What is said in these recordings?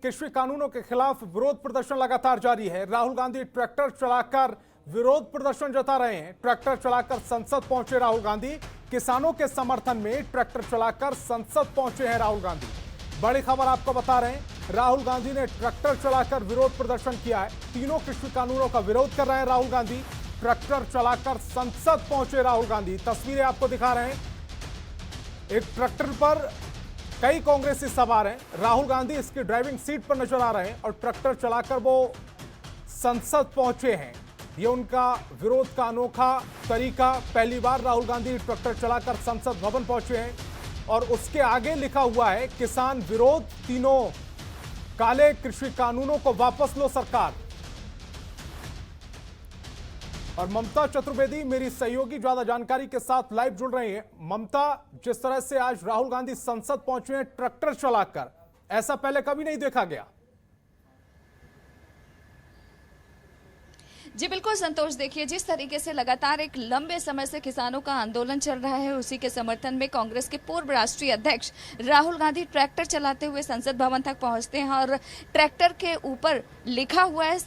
कृषि कानूनों के खिलाफ विरोध प्रदर्शन लगातार जारी है। राहुल गांधी ट्रैक्टर चलाकर विरोध प्रदर्शन जता रहे हैं। ट्रैक्टर चलाकर संसद पहुंचे राहुल गांधी। किसानों के समर्थन में ट्रैक्टर चलाकर संसद पहुंचे हैं राहुल गांधी। बड़ी खबर आपको बता रहे हैं, राहुल गांधी ने ट्रैक्टर चलाकर विरोध प्रदर्शन किया है। तीनों कृषि कानूनों का विरोध कर रहे हैं राहुल गांधी। ट्रैक्टर चलाकर संसद पहुंचे राहुल गांधी। तस्वीरें आपको दिखा रहे हैं, एक ट्रैक्टर पर कई कांग्रेसी सवार हैं। राहुल गांधी इसकी ड्राइविंग सीट पर नजर आ रहे हैं और ट्रैक्टर चलाकर वो संसद पहुंचे हैं। ये उनका विरोध का अनोखा तरीका। पहली बार राहुल गांधी ट्रैक्टर चलाकर संसद भवन पहुंचे हैं और उसके आगे लिखा हुआ है किसान विरोध, तीनों काले कृषि कानूनों को वापस लो सरकार। और ममता चतुर्वेदी मेरी सहयोगी ज्यादा जानकारी के साथ लाइव जुड़ रही हैं। ममता, जिस तरह से आज राहुल गांधी संसद पहुंचे हैं ट्रैक्टर चलाकर, ऐसा पहले कभी नहीं देखा गया। जी बिल्कुल संतोष, देखिए जिस तरीके से लगातार एक लंबे समय से किसानों का आंदोलन चल रहा है, उसी के समर्थन में कांग्रेस के पूर्व राष्ट्रीय अध्यक्ष राहुल गांधी ट्रैक्टर चलाते हुए संसद भवन तक पहुंचते हैं और ट्रैक्टर के ऊपर लिखा हुआ है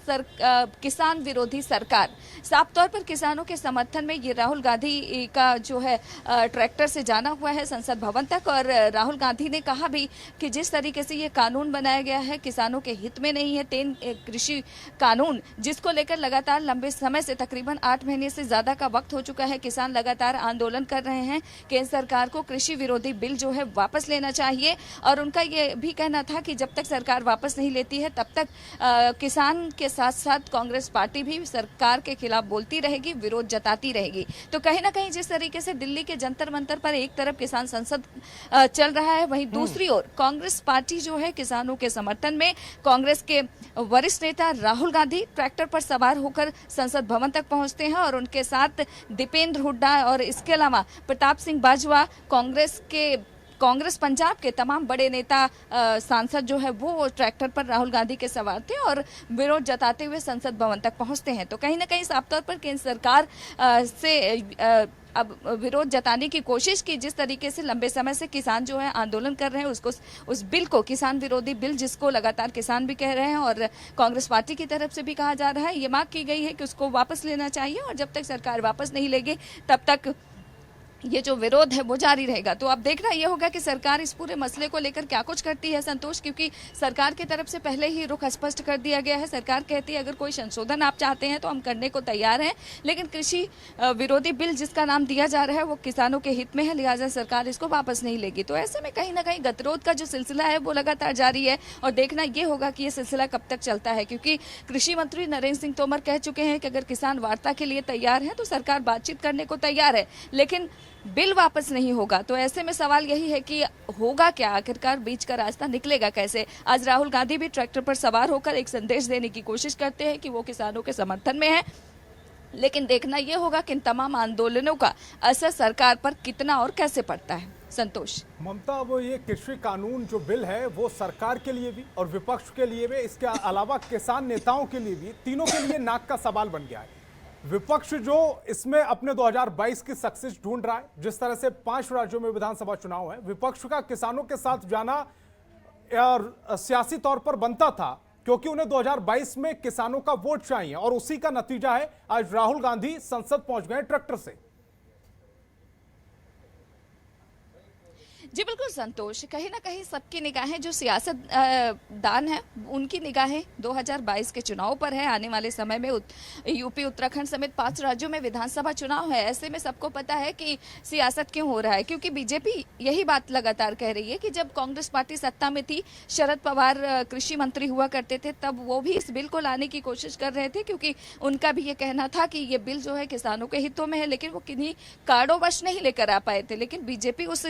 किसान विरोधी सरकार। साफ तौर पर किसानों के समर्थन में ये राहुल गांधी का जो है ट्रैक्टर से जाना हुआ है संसद भवन तक। और राहुल गांधी ने कहा भी कि जिस तरीके से ये कानून बनाया गया है किसानों के हित में नहीं है। 3 कृषि कानून जिसको लेकर लगातार लंबे समय से तकरीबन 8 महीने से ज्यादा का वक्त हो चुका है, किसान लगातार आंदोलन कर रहे हैं। केंद्र सरकार को कृषि विरोधी बिल जो है वापस लेना चाहिए और उनका ये भी कहना था कि जब तक सरकार वापस नहीं लेती है तब तक किसान के साथ साथ कांग्रेस पार्टी भी सरकार के खिलाफ बोलती रहेगी, विरोध जताती रहेगी। तो कहीं ना कहीं जिस तरीके से दिल्ली के जंतर मंतर पर एक तरफ किसान संसद चल रहा है, वहीं दूसरी ओर कांग्रेस पार्टी जो है किसानों के समर्थन में कांग्रेस के वरिष्ठ नेता राहुल गांधी ट्रैक्टर पर सवार होकर संसद भवन तक पहुंचते हैं और उनके साथ दीपेंद्र हुड्डा और इसके अलावा प्रताप सिंह बाजवा, कांग्रेस पंजाब के तमाम बड़े नेता सांसद जो है वो ट्रैक्टर पर राहुल गांधी के सवार थे और विरोध जताते हुए संसद भवन तक पहुंचते हैं। तो कहीं ना कहीं साफ तौर पर केंद्र सरकार से अब विरोध जताने की कोशिश की। जिस तरीके से लंबे समय से किसान जो है आंदोलन कर रहे हैं, उसको उस बिल को, किसान विरोधी बिल जिसको लगातार किसान भी कह रहे हैं और कांग्रेस पार्टी की तरफ से भी कहा जा रहा है, ये मांग की गई है कि उसको वापस लेना चाहिए और जब तक सरकार वापस नहीं लेगी तब तक ये जो विरोध है वो जारी रहेगा। तो अब देखना ये होगा कि सरकार इस पूरे मसले को लेकर क्या कुछ करती है संतोष, क्योंकि सरकार की तरफ से पहले ही रुख स्पष्ट कर दिया गया है। सरकार कहती है अगर कोई संशोधन आप चाहते हैं तो हम करने को तैयार हैं, लेकिन कृषि विरोधी बिल जिसका नाम दिया जा रहा है वो किसानों के हित में है, लिहाजा सरकार इसको वापस नहीं लेगी। तो ऐसे में कहीं ना कहीं गतिरोध का जो सिलसिला है वो लगातार जारी है और देखना ये होगा कि ये सिलसिला कब तक चलता है, क्योंकि कृषि मंत्री नरेंद्र सिंह तोमर कह चुके हैं कि अगर किसान वार्ता के लिए तैयार है तो सरकार बातचीत करने को तैयार है, लेकिन बिल वापस नहीं होगा। तो ऐसे में सवाल यही है कि होगा क्या, आखिरकार बीच का रास्ता निकलेगा कैसे। आज राहुल गांधी भी ट्रैक्टर पर सवार होकर एक संदेश देने की कोशिश करते हैं कि वो किसानों के समर्थन में है, लेकिन देखना यह होगा कि इन तमाम आंदोलनों का असर सरकार पर कितना और कैसे पड़ता है। संतोष, ममता, वो ये कृषि कानून जो बिल है वो सरकार के लिए भी और विपक्ष के लिए भी, इसके अलावा किसान नेताओं के लिए भी, तीनों के लिए नाक का सवाल बन गया है। विपक्ष जो इसमें अपने 2022 की सक्सेस ढूंढ रहा है, जिस तरह से 5 राज्यों में विधानसभा चुनाव है, विपक्ष का किसानों के साथ जाना सियासी तौर पर बनता था क्योंकि उन्हें 2022 में किसानों का वोट चाहिए और उसी का नतीजा है आज राहुल गांधी संसद पहुंच गए ट्रैक्टर से। जी बिल्कुल संतोष, कहीं ना कहीं सबकी निगाहें जो सियासत दान है उनकी निगाहें 2022 के चुनाव पर है। आने वाले समय में यूपी, उत्तराखंड समेत 5 राज्यों में विधानसभा चुनाव है। ऐसे में सबको पता है कि सियासत क्यों हो रहा है, क्योंकि बीजेपी यही बात लगातार कह रही है कि जब कांग्रेस पार्टी सत्ता में थी, शरद पवार कृषि मंत्री हुआ करते थे, तब वो भी इस बिल को लाने की कोशिश कर रहे थे, क्योंकि उनका भी ये कहना था कि ये बिल जो है किसानों के हितों में है, लेकिन वो किन्हीं कारणोंवश नहीं लेकर आ पाए थे। लेकिन बीजेपी उस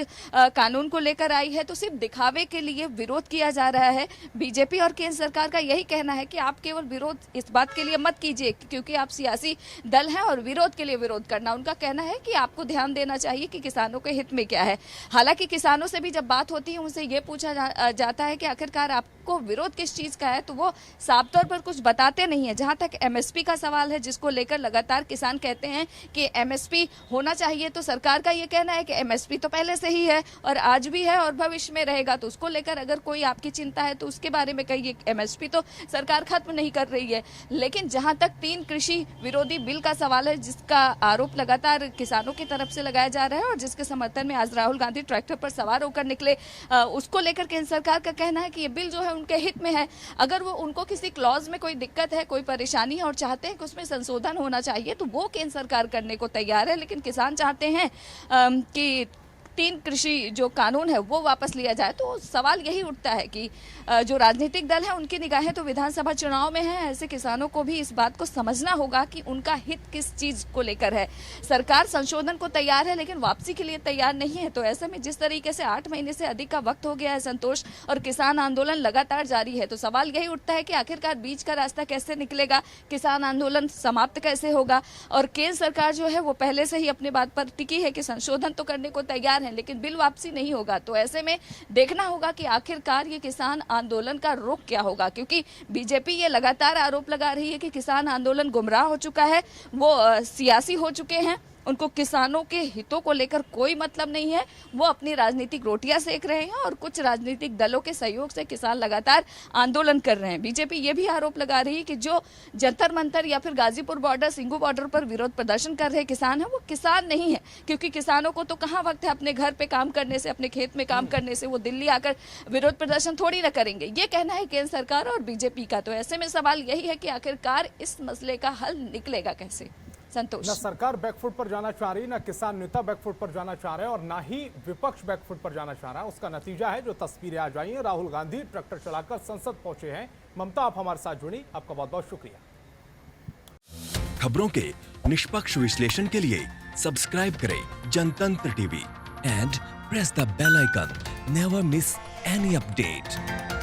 कानून को लेकर आई है तो सिर्फ दिखावे के लिए विरोध किया जा रहा है। बीजेपी और केंद्र सरकार का यही कहना है कि आप केवल विरोध इस बात के लिए मत कीजिए क्योंकि आप सियासी दल हैं और विरोध के लिए विरोध करना। उनका कहना है कि आपको ध्यान देना चाहिए कि किसानों के हित में क्या है। हालांकि किसानों से भी जब बात होती है उनसे ये पूछा जाता है कि आखिरकार आपको विरोध किस चीज का है, तो वो साफ तौर पर कुछ बताते नहीं है। जहां तक एमएसपी का सवाल है, जिसको लेकर लगातार किसान कहते हैं कि एमएसपी होना चाहिए, तो सरकार का ये कहना है कि एमएसपी तो पहले से ही है और आज भी है और भविष्य में रहेगा, तो उसको लेकर अगर कोई आपकी चिंता है तो उसके बारे में कहिए। एमएसपी तो सरकार खत्म नहीं कर रही है, लेकिन जहां तक 3 कृषि विरोधी बिल का सवाल है, जिसका आरोप लगातार किसानों की तरफ से लगाया जा रहा है और जिसके समर्थन में आज राहुल गांधी ट्रैक्टर पर सवार होकर निकले, उसको लेकर केंद्र सरकार का कहना है कि ये बिल जो है उनके हित में है। अगर वो उनको किसी क्लॉज में कोई दिक्कत है, कोई परेशानी है और चाहते हैं कि उसमें संशोधन होना चाहिए, तो वो केंद्र सरकार करने को तैयार है। लेकिन किसान चाहते हैं कि 3 कृषि जो कानून है वो वापस लिया जाए। तो सवाल यही उठता है कि जो राजनीतिक दल है उनकी निगाहें तो विधानसभा चुनाव में है, ऐसे किसानों को भी इस बात को समझना होगा कि उनका हित किस चीज को लेकर है। सरकार संशोधन को तैयार है लेकिन वापसी के लिए तैयार नहीं है। तो ऐसे में जिस तरीके से 8 महीने से अधिक का वक्त हो गया है संतोष, और किसान आंदोलन लगातार जारी है, तो सवाल यही उठता है कि आखिरकार बीच का रास्ता कैसे निकलेगा, किसान आंदोलन समाप्त कैसे होगा। और केंद्र सरकार जो है वो पहले से ही अपनी बात पर टिकी है कि संशोधन तो करने को तैयार है लेकिन बिल वापसी नहीं होगा। तो ऐसे में देखना होगा कि आखिरकार ये किसान आंदोलन का रुख क्या होगा, क्योंकि बीजेपी ये लगातार आरोप लगा रही है कि किसान आंदोलन गुमराह हो चुका है, वो सियासी हो चुके हैं, उनको किसानों के हितों को लेकर कोई मतलब नहीं है, वो अपनी राजनीतिक रोटियां सेक रहे हैं और कुछ राजनीतिक दलों के सहयोग से किसान लगातार आंदोलन कर रहे हैं। बीजेपी ये भी आरोप लगा रही है कि जो जंतर मंतर या फिर गाजीपुर बॉर्डर, सिंगू बॉर्डर पर विरोध प्रदर्शन कर रहे किसान हैं वो किसान नहीं है, क्योंकि किसानों को तो कहाँ वक्त है अपने घर पे काम करने से, अपने खेत में काम करने से, वो दिल्ली आकर विरोध प्रदर्शन थोड़ी ना करेंगे। ये कहना है केंद्र सरकार और बीजेपी का। तो ऐसे में सवाल यही है कि आखिरकार इस मसले का हल निकलेगा कैसे। संतोष, न सरकार बैकफुट पर जाना चाह रही, न किसान नेता बैकफुट पर जाना चाह रहे हैं और ना ही विपक्ष बैकफुट पर जाना चाह रहा है। उसका नतीजा है जो तस्वीरें आज आई हैं। राहुल गांधी ट्रैक्टर चलाकर संसद पहुंचे हैं। ममता, आप हमारे साथ जुड़ी, आपका बहुत बहुत शुक्रिया। खबरों के निष्पक्ष विश्लेषण के लिए सब्सक्राइब करें Jantantra TV and press the bell icon. Never miss any update.